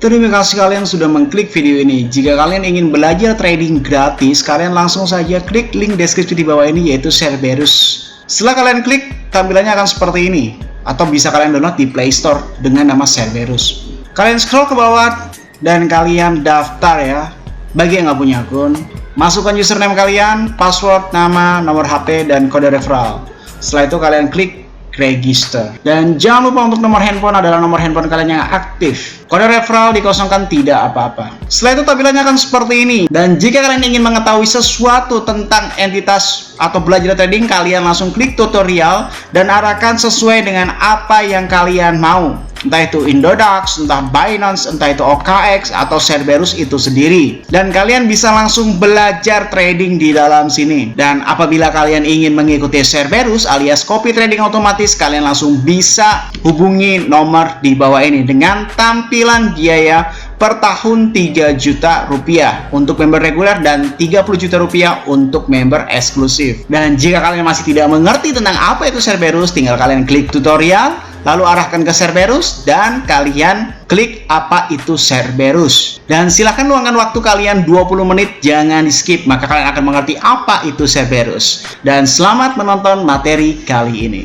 Terima kasih kalian sudah mengklik video ini. Jika kalian ingin belajar trading gratis, kalian langsung saja klik link deskripsi di bawah ini, yaitu Cerberus. Setelah kalian klik, tampilannya akan seperti ini. Atau bisa kalian download di Play Store dengan nama Cerberus. Kalian scroll ke bawah dan kalian daftar ya. Bagi yang nggak punya akun, masukkan username kalian, password, nama, nomor HP, dan kode referral. Setelah itu kalian klik register. Dan jangan lupa untuk nomor handphone adalah nomor handphone kalian yang aktif. Kode referral dikosongkan, tidak apa-apa. Setelah itu tampilannya akan seperti ini. Dan jika kalian ingin mengetahui sesuatu tentang entitas atau belajar trading, kalian langsung klik tutorial dan arahkan sesuai dengan apa yang kalian mau. Entah itu Indodax, entah Binance, entah itu OKX, atau Cerberus itu sendiri. Dan kalian bisa langsung belajar trading di dalam sini. Dan apabila kalian ingin mengikuti Cerberus alias copy trading otomatis, kalian langsung bisa hubungi nomor di bawah ini dengan tampilan biaya per tahun 3 juta rupiah untuk member reguler dan 30 juta rupiah untuk member eksklusif. Dan jika kalian masih tidak mengerti tentang apa itu Cerberus, tinggal kalian klik tutorial, lalu arahkan ke Cerberus dan kalian klik apa itu Cerberus. Dan silahkan luangkan waktu kalian 20 menit, jangan di skip, maka kalian akan mengerti apa itu Cerberus. Dan selamat menonton materi kali ini.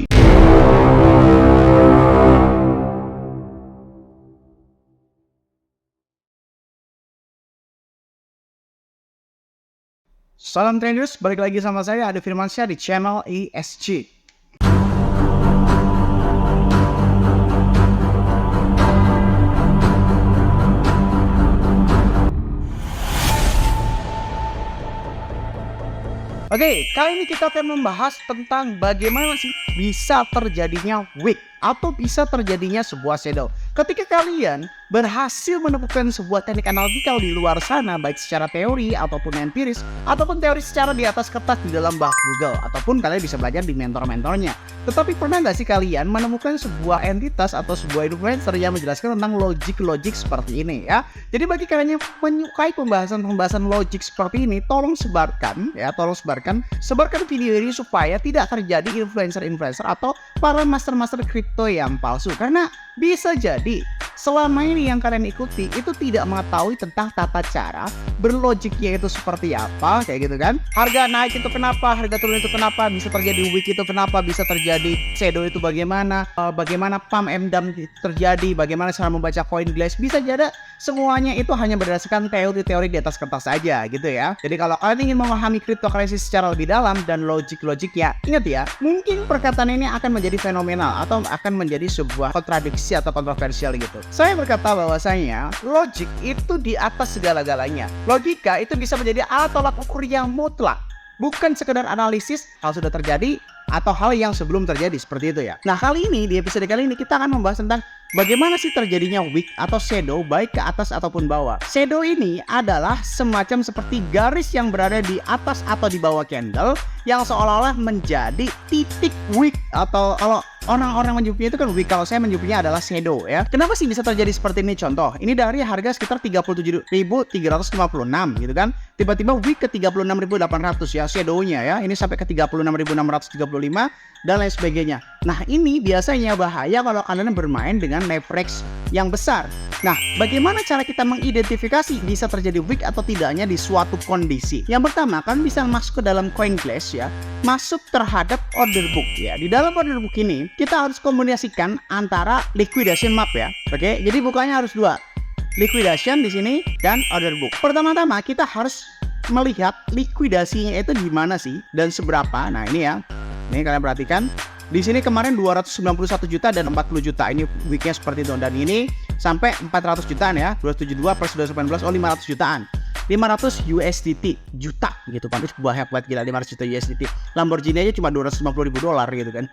Salam traders, balik lagi sama saya Ade Firmansyah di channel ESG. Oke, kali ini kita akan membahas tentang bagaimana sih bisa terjadinya wick atau bisa terjadinya sebuah shadow. Ketika kalian berhasil menemukan sebuah teknik analytical di luar sana, baik secara teori ataupun empiris, ataupun teori secara di atas kertas di dalam bak Google, ataupun kalian bisa belajar di mentor-mentornya. Tetapi pernah nggak sih kalian menemukan sebuah entitas atau sebuah influencer yang menjelaskan tentang logik ini ya? Jadi bagi kalian yang menyukai pembahasan logik seperti ini, tolong sebarkan video ini supaya tidak terjadi influencer atau para master kripto yang palsu. Karena bisa jadi selama ini yang kalian ikuti itu tidak mengetahui tentang tata cara berlogiknya itu seperti apa, kayak gitu kan. Harga naik itu kenapa, harga turun itu kenapa, bisa terjadi wick itu kenapa, bisa terjadi shadow itu bagaimana, bagaimana pump and dump terjadi, bagaimana cara membaca coin glass. Bisa jadi semuanya itu hanya berdasarkan teori-teori di atas kertas saja gitu ya. Jadi kalau kalian ingin memahami cryptocurrency secara lebih dalam dan logiknya, ingat ya, mungkin perkataan ini akan menjadi fenomenal atau akan menjadi sebuah kontradiksi atau kontroversial gitu. Saya berkata bahwasanya logik itu di atas segala-galanya. Logika itu bisa menjadi alat tolak ukur yang mutlak, bukan sekedar analisis hal sudah terjadi atau hal yang sebelum terjadi, seperti itu ya. Nah, kali ini di episode kali ini kita akan membahas tentang bagaimana sih terjadinya wick atau shadow baik ke atas ataupun bawah. Shadow ini adalah semacam seperti garis yang berada di atas atau di bawah candle yang seolah-olah menjadi titik wick, atau kalau orang-orang menyebutnya itu kan wick, kalau saya menyebutnya adalah shadow ya. Kenapa sih bisa terjadi seperti ini? Contoh, ini dari harga sekitar 37.356 gitu kan. Tiba-tiba wick ke 36.800 ya shadow-nya ya. Ini sampai ke 36.635 dan lain sebagainya. Nah, ini biasanya bahaya kalau kalian bermain dengan leverage yang besar. Nah, bagaimana cara kita mengidentifikasi bisa terjadi wick atau tidaknya di suatu kondisi? Yang pertama, kan bisa masuk ke dalam coin glass ya, masuk terhadap order book ya. Di dalam order book ini kita harus kombinasikan antara liquidation map ya. Oke, jadi bukannya harus dua, liquidation di sini dan order book. Pertama-tama kita harus melihat likuidasinya itu di mana sih dan seberapa. Nah, ini ya. Nih kalian perhatikan. Di sini kemarin 291 juta dan 40 juta. Ini weeknya seperti itu. Dan ini sampai 400 jutaan ya. 272 plus 218, 500 jutaan. 500 USDT juta gitu kan. Itu banyak banget, gila, 500 juta USDT. Lamborghini aja cuma 250 ribu dolar gitu kan.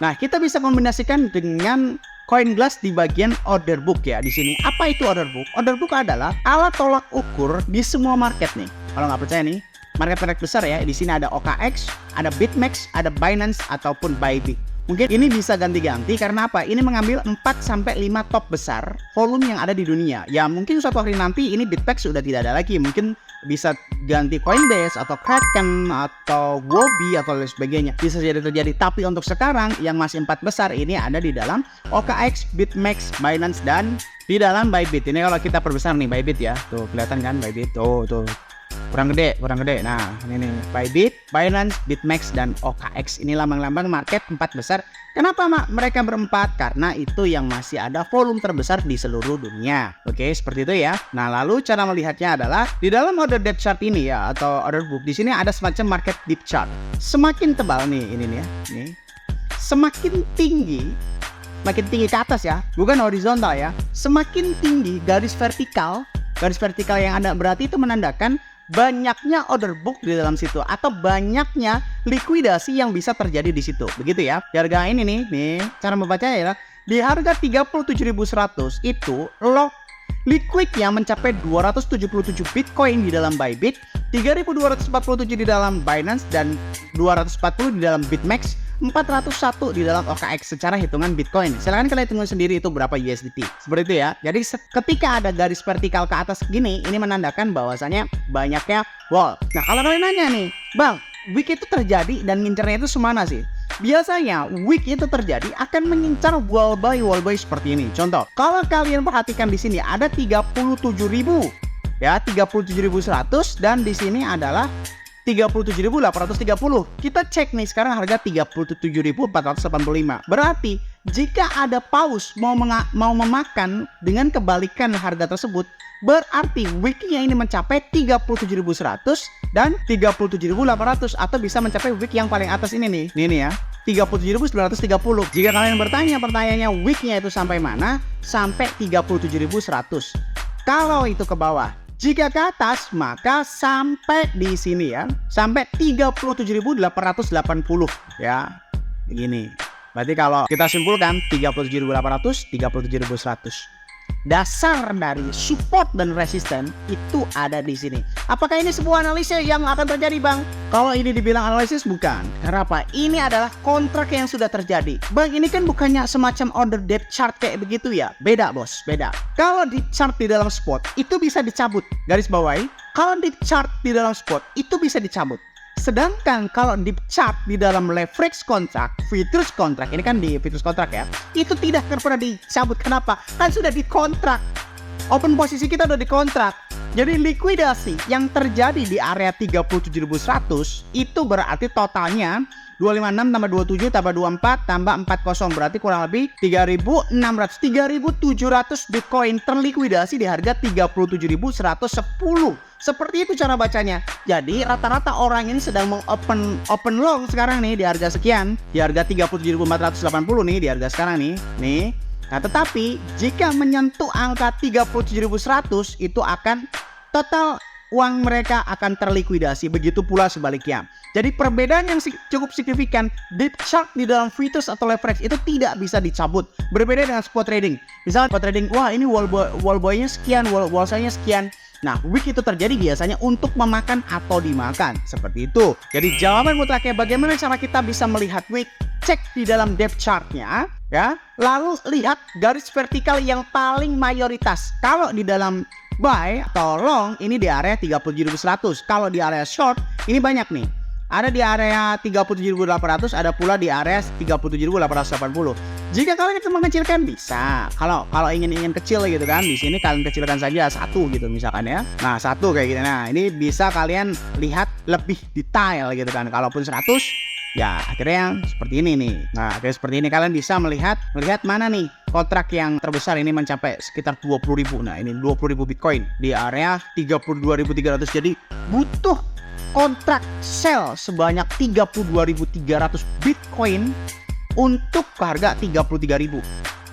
Nah, kita bisa kombinasikan dengan coin glass di bagian order book ya. Di sini apa itu order book? Order book adalah alat tolak ukur di semua market nih. Kalau nggak percaya nih, market besar ya. Di sini ada OKX, ada BitMEX, ada Binance ataupun Bybit. Mungkin ini bisa ganti-ganti karena apa? Ini mengambil 4-5 top besar volume yang ada di dunia. Ya mungkin suatu hari nanti ini Bitpex sudah tidak ada lagi. Mungkin bisa ganti Coinbase atau Kraken atau Huobi atau lain sebagainya. Bisa jadi terjadi. Tapi untuk sekarang yang masih 4 besar ini ada di dalam OKX, BitMEX, Binance, dan di dalam Bybit. Ini kalau kita perbesar nih Bybit ya. Tuh kelihatan kan Bybit. Tuh. Kurang gede. Nah, ini nih Bybit, Binance, BitMEX, dan OKX. Ini lambang-lambang market 4 besar. Kenapa mereka berempat? Karena itu yang masih ada volume terbesar di seluruh dunia. Oke, seperti itu ya. Nah, lalu cara melihatnya adalah di dalam order depth chart ini ya, atau order book. Di sini ada semacam market depth chart. Semakin tebal nih, ini nih ya. Nih. Semakin tinggi ke atas ya, bukan horizontal ya. Semakin tinggi garis vertikal yang ada berarti itu menandakan banyaknya order book di dalam situ atau banyaknya likuidasi yang bisa terjadi di situ. Begitu ya. Di harga ini nih cara membacanya ya. Di harga 37.100 itu lock liquidnya mencapai 277 Bitcoin di dalam Bybit, 3.247 di dalam Binance, dan 240 di dalam BitMEX, 401 di dalam OKX secara hitungan Bitcoin. Silahkan kalian hitung sendiri itu berapa USDT. Seperti itu ya. Jadi ketika ada garis vertikal ke atas gini, ini menandakan bahwasanya banyaknya wall. Nah, kalau kalian nanya nih, Bang, wick itu terjadi dan ngincernya itu semana sih? Biasanya wick itu terjadi akan mengincar wall buy seperti ini. Contoh, kalau kalian perhatikan di sini ada 37.000 ya, 37.100, dan di sini adalah 37.830. Kita cek nih sekarang harga 37.485. Berarti jika ada paus mau memakan dengan kebalikan harga tersebut, berarti wicknya ini mencapai 37.100 dan 37.800 atau bisa mencapai wick yang paling atas ini nih. Ini ya. 37.930. Jika kalian bertanya pertanyaannya wicknya itu sampai mana? Sampai 37.100. Kalau itu ke bawah. Jika ke atas, maka sampai di sini ya, sampai 37.880 ya. Begini. Berarti kalau kita simpulkan 37.800, 37.100. Dasar dari support dan resisten itu ada di sini. Apakah ini sebuah analisis yang akan terjadi, Bang? Kalau ini dibilang analisis, bukan. Karena apa? Ini adalah kontrak yang sudah terjadi. Bang, ini kan bukannya semacam order depth chart kayak begitu ya? Beda, bos, beda. Kalau di chart di dalam spot itu bisa dicabut. Garis bawahi. Kalau di chart di dalam spot itu bisa dicabut. Sedangkan kalau di chart di dalam leverage kontrak, futures kontrak, ini kan di futures kontrak ya, itu tidak pernah dicabut. Kenapa? Kan sudah dikontrak. Open posisi kita udah dikontrak. Jadi likuidasi yang terjadi di area 37.100 itu berarti totalnya 256 tambah 27 tambah 24 tambah 40, berarti kurang lebih 3.700 Bitcoin terlikuidasi di harga 37.110. Seperti itu cara bacanya. Jadi rata-rata orang ini sedang open long sekarang nih di harga sekian, di harga 37.480 nih di harga sekarang nih. Nah, tetapi jika menyentuh angka 37.100 itu akan total uang mereka akan terlikuidasi, begitu pula sebaliknya. Jadi perbedaan yang cukup signifikan, dip chart di dalam futures atau leverage itu tidak bisa dicabut. Berbeda dengan spot trading. Misalnya spot trading, wah ini wall boy-nya sekian, wall sell-nya sekian. Nah, wick itu terjadi biasanya untuk memakan atau dimakan. Seperti itu. Jadi jawaban mutlaknya bagaimana cara kita bisa melihat wick? Cek di dalam depth chart-nya ya. Lalu lihat garis vertikal yang paling mayoritas. Kalau di dalam buy atau long ini di area 37.100. Kalau di area short ini banyak nih. Ada di area 37.800, ada pula di area 37.880. Jika kalian itu mengecilkan bisa. Kalau ingin kecil gitu kan, di sini kalian kecilkan saja 1 gitu misalkan ya. Nah, 1 kayak gitu. Nah, ini bisa kalian lihat lebih detail gitu kan. Kalaupun 100 ya akhirnya seperti ini nih. Nah, kayak seperti ini kalian bisa melihat mana nih kontrak yang terbesar ini mencapai sekitar 20.000. Nah, ini 20.000 Bitcoin di area 32.300. Jadi butuh kontrak sell sebanyak 32.300 Bitcoin untuk harga 33.000.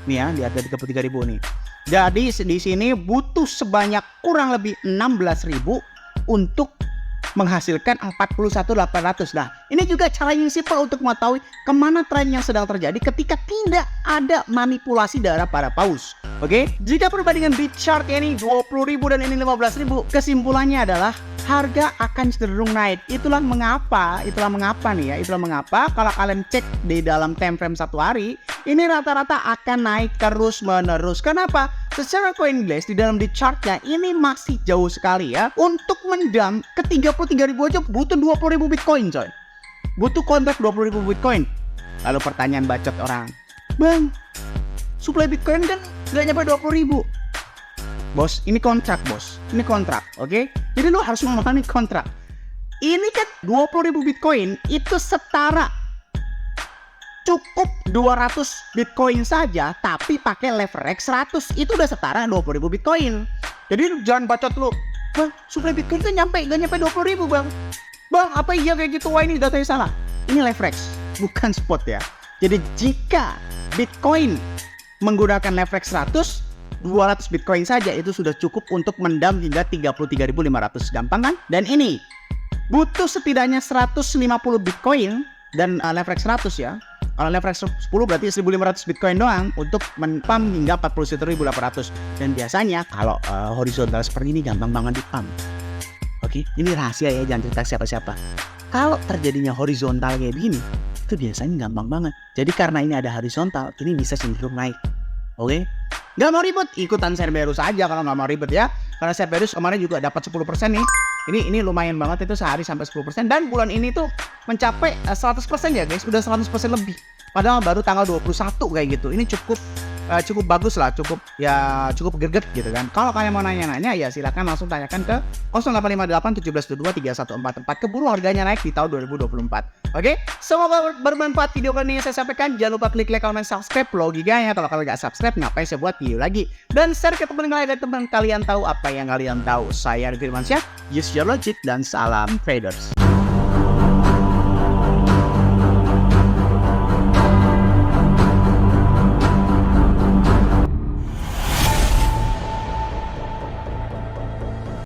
Nih ya, di harga 33.000 nih. Jadi di sini butuh sebanyak kurang lebih 16.000 untuk menghasilkan 41.800. Nah, ini juga cara yang simpel untuk mengetahui kemana tren yang sedang terjadi ketika tidak ada manipulasi darah pada paus. Oke, jika perbandingan bit chart ini 20.000 dan ini 15.000, kesimpulannya adalah harga akan cenderung naik. Itulah mengapa kalau kalian cek di dalam time frame 1 hari, ini rata-rata akan naik terus menerus. Kenapa? Secara Coinbase di dalam di chartnya ini masih jauh sekali ya. Untuk mendam ke 33.000 aja butuh 20.000 Bitcoin coy. Butuh kontrak 20.000 Bitcoin. Lalu pertanyaan bacot orang, Bang, supply Bitcoin kan gak nyampe 20.000. Bos, ini kontrak bos. Ini kontrak, oke? Jadi lo harus memahami kontrak. Ini kan 20.000 Bitcoin itu setara cukup 200 Bitcoin saja, tapi pakai leverage 100 itu udah setara 20.000 Bitcoin. Jadi jangan bacot lu, Bang, supply Bitcoin tuh gak nyampe 20.000 bang. Bang, apa iya kayak gitu? Wah, ini datanya salah. Ini leverage, bukan spot ya. Jadi jika Bitcoin menggunakan leverage 100, 200 Bitcoin saja itu sudah cukup untuk mendam hingga 33.500. Gampang kan? Dan ini butuh setidaknya 150 Bitcoin dan leverage 100 ya. Kalau leverage 10 berarti 1.500 Bitcoin doang untuk men-pump hingga 41.800. Dan biasanya kalau horizontal seperti ini gampang banget di-pump. Oke, ini rahasia ya, jangan cerita siapa-siapa. Kalau terjadinya horizontal kayak begini, itu biasanya gampang banget. Jadi karena ini ada horizontal, ini bisa cenderung naik. Oke? Gak mau ribet, ikutan Cerberus aja kalau gak mau ribet ya. Karena Cerberus kemarin juga dapat 10% nih. Ini lumayan banget itu sehari sampai 10%. Dan bulan ini tuh mencapai 100% ya guys. Udah 100% lebih. Padahal baru tanggal 21 kayak gitu. Ini cukup bagus lah. Cukup greget gitu kan. Kalau kalian mau nanya-nanya ya silakan langsung tanyakan ke 0858 1722 3144. Keburu harganya naik di tahun 2024. Oke? Semoga bermanfaat video kali ini saya sampaikan. Jangan lupa klik like, comment, subscribe. Logikanya kalau kalian gak subscribe ngapain saya buat video lagi. Dan share ke teman kalian dan teman kalian tahu apa yang kalian tahu. Saya Arif Firmansyah. Use your logic dan salam traders.